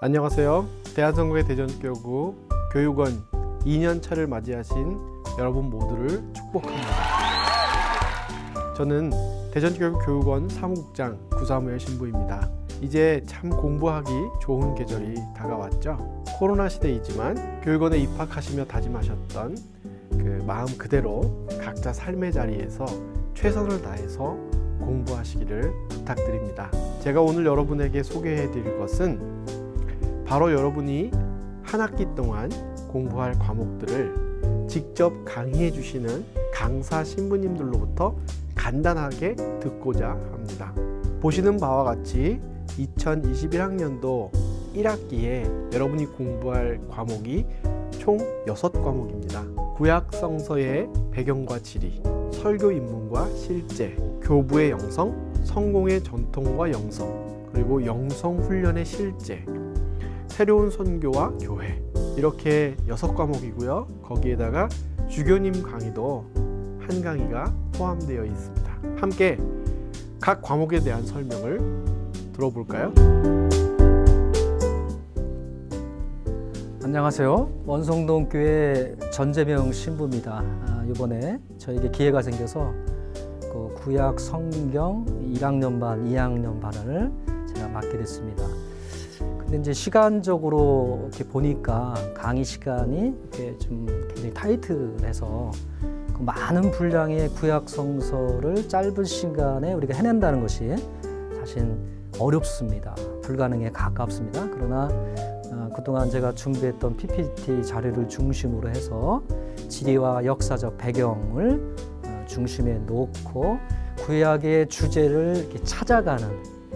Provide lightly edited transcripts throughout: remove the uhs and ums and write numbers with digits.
안녕하세요. 대한성교회 대전교구 교육원 2년차를 맞이하신 여러분 모두를 축복합니다. 저는 대전교구 교육원 사무국장 구사무엘 신부입니다. 이제 참 공부하기 좋은 계절이 다가왔죠. 코로나 시대이지만 교육원에 입학하시며 다짐하셨던 그 마음 그대로 각자 삶의 자리에서 최선을 다해서 공부하시기를 부탁드립니다. 제가 오늘 여러분에게 소개해 드릴 것은 바로 여러분이 한 학기 동안 공부할 과목들을 직접 강의해 주시는 강사 신부님들로부터 간단하게 듣고자 합니다. 보시는 바와 같이 2021학년도 1학기에 여러분이 공부할 과목이 총 6과목입니다. 구약성서의 배경과 지리, 설교 입문과 실제, 교부의 영성, 성공의 전통과 영성, 그리고 영성 훈련의 실제, 새로운 선교와 교회, 이렇게 6과목이고요. 거기에다가 주교님 강의도 한 강의가 포함되어 있습니다. 함께 각 과목에 대한 설명을 들어볼까요? 안녕하세요. 원성동 교회 전재명 신부입니다. 이번에 저에게 기회가 생겨서 그 구약 성경 1학년 반, 2학년 반을 제가 맡게 됐습니다. 근데 이제 시간적으로 이렇게 보니까 강의 시간이 이렇게 좀 굉장히 타이트해서 그 많은 분량의 구약 성서를 짧은 시간에 우리가 해낸다는 것이 사실 어렵습니다. 불가능에 가깝습니다. 그러나 그동안 제가 준비했던 PPT 자료를 중심으로 해서 지리와 역사적 배경을 중심에 놓고 구약의 주제를 이렇게 찾아가는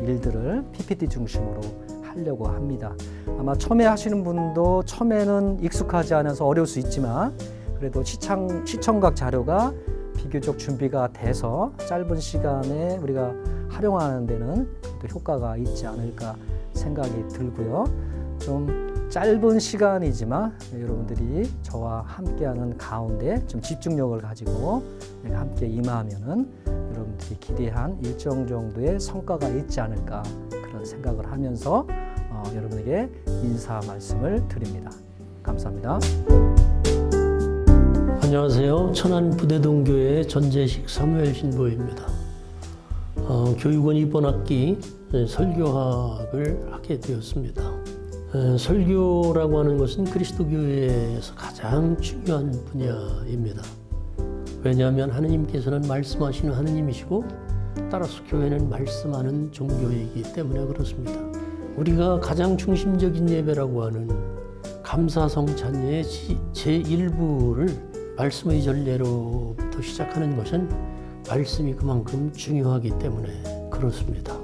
일들을 PPT 중심으로 하려고 합니다. 아마 처음에 하시는 분도 처음에는 익숙하지 않아서 어려울 수 있지만 그래도 시청각 자료가 비교적 준비가 돼서 짧은 시간에 우리가 활용하는 데는 또 효과가 있지 않을까 생각이 들고요. 좀 짧은 시간이지만 여러분들이 저와 함께하는 가운데 좀 집중력을 가지고 함께 임하면은 여러분들이 기대한 일정 정도의 성과가 있지 않을까 그런 생각을 하면서 여러분에게 인사 말씀을 드립니다. 감사합니다. 안녕하세요. 천안 부대동교회 전재식 사무엘 신부입니다. 교육원 이번 학기 설교학을 하게 되었습니다. 설교라고 하는 것은 그리스도교회에서 가장 중요한 분야입니다. 왜냐하면 하느님께서는 말씀하시는 하느님이시고 따라서 교회는 말씀하는 종교이기 때문에 그렇습니다. 우리가 가장 중심적인 예배라고 하는 감사성찬예의 제1부를 말씀의 전례로부터 시작하는 것은 말씀이 그만큼 중요하기 때문에 그렇습니다.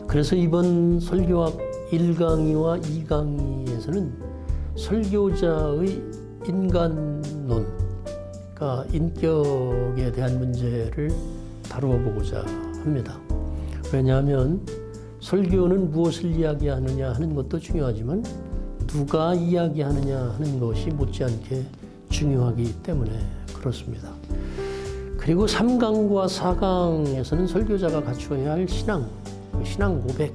그래서 이번 설교학 1강의와 2강의에서는 설교자의 인간론, 그러니까 인격에 대한 문제를 다루어 보고자 합니다. 왜냐하면 설교는 무엇을 이야기하느냐 하는 것도 중요하지만 누가 이야기하느냐 하는 것이 못지않게 중요하기 때문에 그렇습니다. 그리고 3강과 4강에서는 설교자가 갖추어야 할 신앙 고백,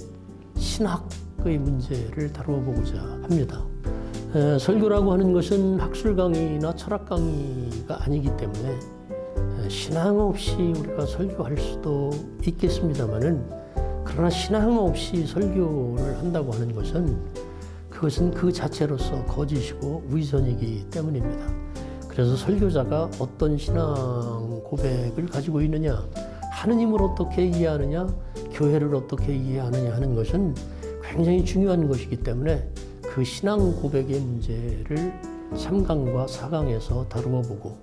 신학의 문제를 다루어 보고자 합니다. 설교라고 하는 것은 학술 강의나 철학 강의가 아니기 때문에 신앙 없이 우리가 설교할 수도 있겠습니다만은 그러나 신앙 없이 설교를 한다고 하는 것은 그것은 그 자체로서 거짓이고 위선이기 때문입니다. 그래서 설교자가 어떤 신앙 고백을 가지고 있느냐, 하느님을 어떻게 이해하느냐, 교회를 어떻게 이해하느냐 하는 것은 굉장히 중요한 것이기 때문에 그 신앙 고백의 문제를 3강과 4강에서 다루어 보고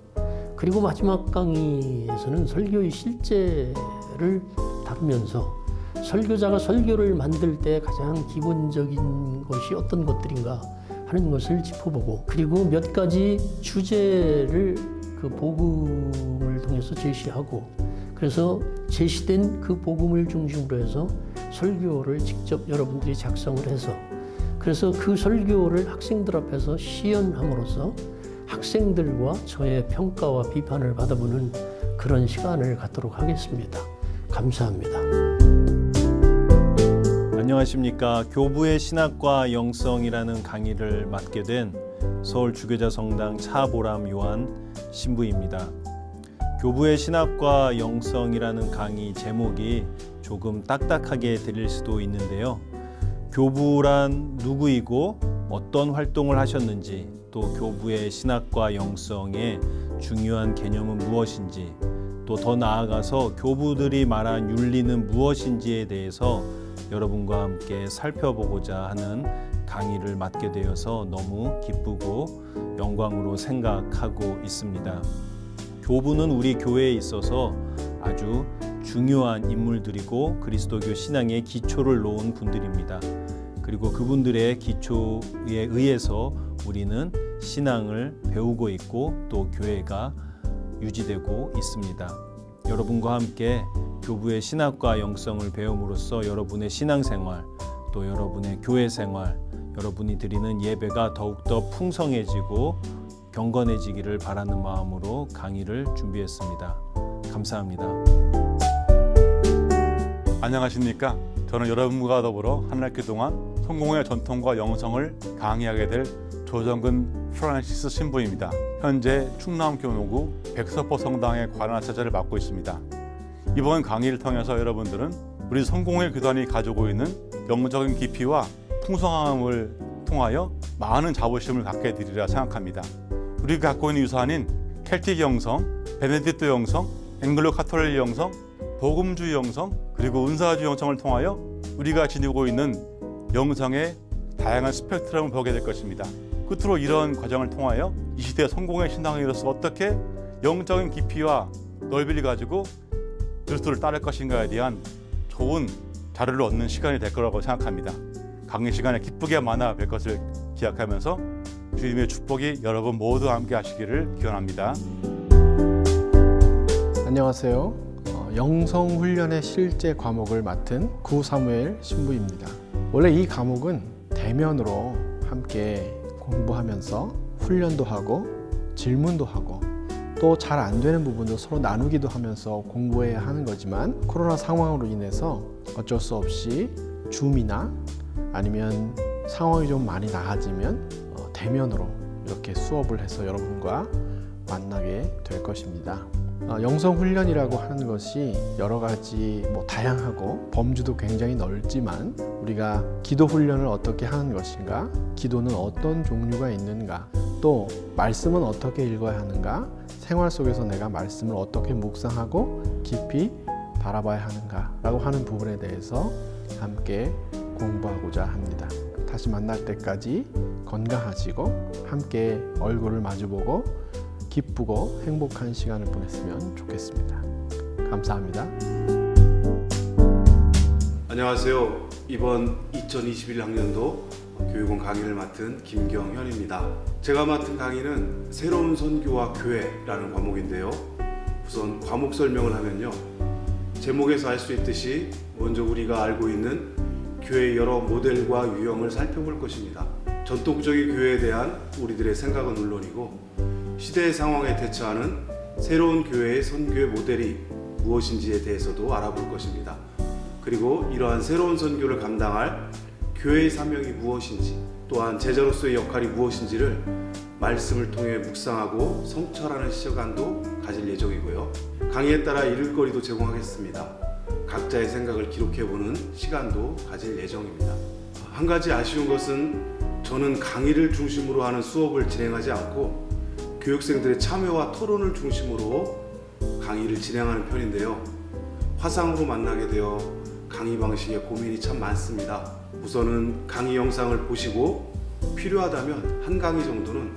그리고 마지막 강의에서는 설교의 실제를 다루면서 설교자가 설교를 만들 때 가장 기본적인 것이 어떤 것들인가 하는 것을 짚어보고 그리고 몇 가지 주제를 그 복음을 통해서 제시하고 그래서 제시된 그 복음을 중심으로 해서 설교를 직접 여러분들이 작성을 해서 그래서 그 설교를 학생들 앞에서 시연함으로써 학생들과 저의 평가와 비판을 받아보는 그런 시간을 갖도록 하겠습니다. 감사합니다. 안녕하십니까. 교부의 신학과 영성이라는 강의를 맡게 된 서울 주교자 성당 차보람 요한 신부입니다. 교부의 신학과 영성이라는 강의 제목이 조금 딱딱하게 들릴 수도 있는데요. 교부란 누구이고 어떤 활동을 하셨는지, 또 교부의 신학과 영성의 중요한 개념은 무엇인지, 또 더 나아가서 교부들이 말한 윤리는 무엇인지에 대해서 여러분과 함께 살펴보고자 하는 강의를 맡게 되어서 너무 기쁘고 영광으로 생각하고 있습니다. 교부는 우리 교회에 있어서 아주 중요한 인물들이고 그리스도교 신앙의 기초를 놓은 분들입니다. 그리고 그분들의 기초에 의해서 우리는 신앙을 배우고 있고 또 교회가 유지되고 있습니다. 여러분과 함께 교부의 신학과 영성을 배움으로써 여러분의 신앙생활, 또 여러분의 교회생활, 여러분이 드리는 예배가 더욱더 풍성해지고 경건해지기를 바라는 마음으로 강의를 준비했습니다. 감사합니다. 안녕하십니까. 저는 여러분과 더불어 한 학기 동안 성공의 전통과 영성을 강의하게 될 조정근 프란시스 신부입니다. 현재 충남 교무구 백서포 성당의 관할사제를 맡고 있습니다. 이번 강의를 통해서 여러분들은 우리 성공의 교단이 가지고 있는 영적인 깊이와 풍성함을 통하여 많은 자부심을 갖게 되리라 생각합니다. 우리가 갖고 있는 유산인 켈틱 영성, 베네딕토 영성, 앵글로 카톨릭 영성, 복음주의 영성, 그리고 은사주의 영성을 통하여 우리가 지니고 있는 영성의 다양한 스펙트럼을 보게 될 것입니다. 끝으로 이런 과정을 통하여 이 시대 성공의 신앙인으로서 어떻게 영적인 깊이와 넓이를 가지고 그리스도를 따를 것인가에 대한 좋은 자료를 얻는 시간이 될 거라고 생각합니다. 강의 시간에 기쁘게 만나 뵐 것을 기약하면서 주님의 축복이 여러분 모두 함께 하시기를 기원합니다. 안녕하세요. 영성훈련의 실제 과목을 맡은 구사무엘 신부입니다. 원래 이 과목은 대면으로 함께 공부하면서 훈련도 하고 질문도 하고 또 잘 안 되는 부분도 서로 나누기도 하면서 공부해야 하는 거지만 코로나 상황으로 인해서 어쩔 수 없이 줌이나 아니면 상황이 좀 많이 나아지면 대면으로 이렇게 수업을 해서 여러분과 만나게 될 것입니다. 영성훈련이라고 하는 것이 여러 가지 다양하고 범주도 굉장히 넓지만 우리가 기도 훈련을 어떻게 하는 것인가, 기도는 어떤 종류가 있는가, 또 말씀은 어떻게 읽어야 하는가, 생활 속에서 내가 말씀을 어떻게 묵상하고 깊이 바라봐야 하는가 라고 하는 부분에 대해서 함께 공부하고자 합니다. 다시 만날 때까지 건강하시고 함께 얼굴을 마주보고 기쁘고 행복한 시간을 보냈으면 좋겠습니다. 감사합니다. 안녕하세요. 이번 2021학년도 교육원 강의를 맡은 김경현입니다. 제가 맡은 강의는 새로운 선교와 교회라는 과목인데요. 우선 과목 설명을 하면요. 제목에서 알 수 있듯이 먼저 우리가 알고 있는 교회의 여러 모델과 유형을 살펴볼 것입니다. 전통적인 교회에 대한 우리들의 생각은 물론이고 시대의 상황에 대처하는 새로운 교회의 선교의 모델이 무엇인지에 대해서도 알아볼 것입니다. 그리고 이러한 새로운 선교를 감당할 교회의 사명이 무엇인지, 또한 제자로서의 역할이 무엇인지를 말씀을 통해 묵상하고 성찰하는 시간도 가질 예정이고요. 강의에 따라 읽을거리도 제공하겠습니다. 각자의 생각을 기록해보는 시간도 가질 예정입니다. 한 가지 아쉬운 것은 저는 강의를 중심으로 하는 수업을 진행하지 않고 교육생들의 참여와 토론을 중심으로 강의를 진행하는 편인데요. 화상으로 만나게 되어 강의 방식에 고민이 참 많습니다. 우선은 강의 영상을 보시고 필요하다면 한 강의 정도는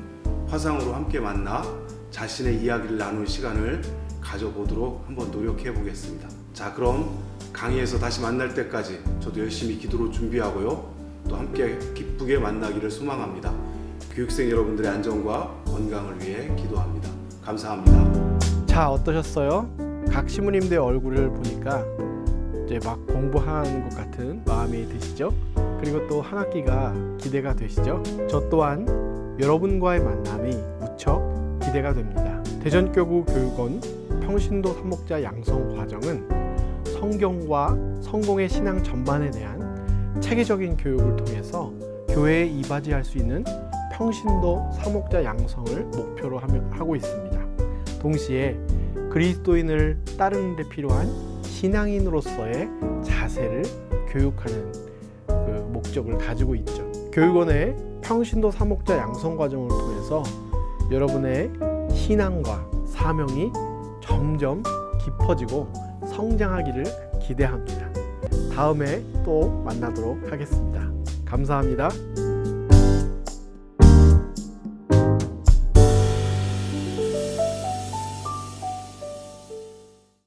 화상으로 함께 만나 자신의 이야기를 나눌 시간을 가져보도록 한번 노력해 보겠습니다. 자, 그럼 강의에서 다시 만날 때까지 저도 열심히 기도로 준비하고요. 또 함께 기쁘게 만나기를 소망합니다. 교육생 여러분들의 안전과 건강을 위해 기도합니다. 감사합니다. 자, 어떠셨어요? 각 신부님들의 얼굴을 보니까 이제 막 공부하는 것 같은 마음이 드시죠? 그리고 또 한 학기가 기대가 되시죠? 저 또한 여러분과의 만남이 무척 기대가 됩니다. 대전교구 교육원 평신도 사목자 양성 과정은 성경과 성공의 신앙 전반에 대한 체계적인 교육을 통해서 교회에 이바지할 수 있는 평신도 사목자 양성을 목표로 하고 있습니다. 동시에 그리스도인을 따르는 데 필요한 신앙인으로서의 자세를 교육하는 그 목적을 가지고 있죠. 교육원의 평신도 사목자 양성 과정을 통해서 여러분의 신앙과 사명이 점점 깊어지고 성장하기를 기대합니다. 다음에 또 만나도록 하겠습니다. 감사합니다.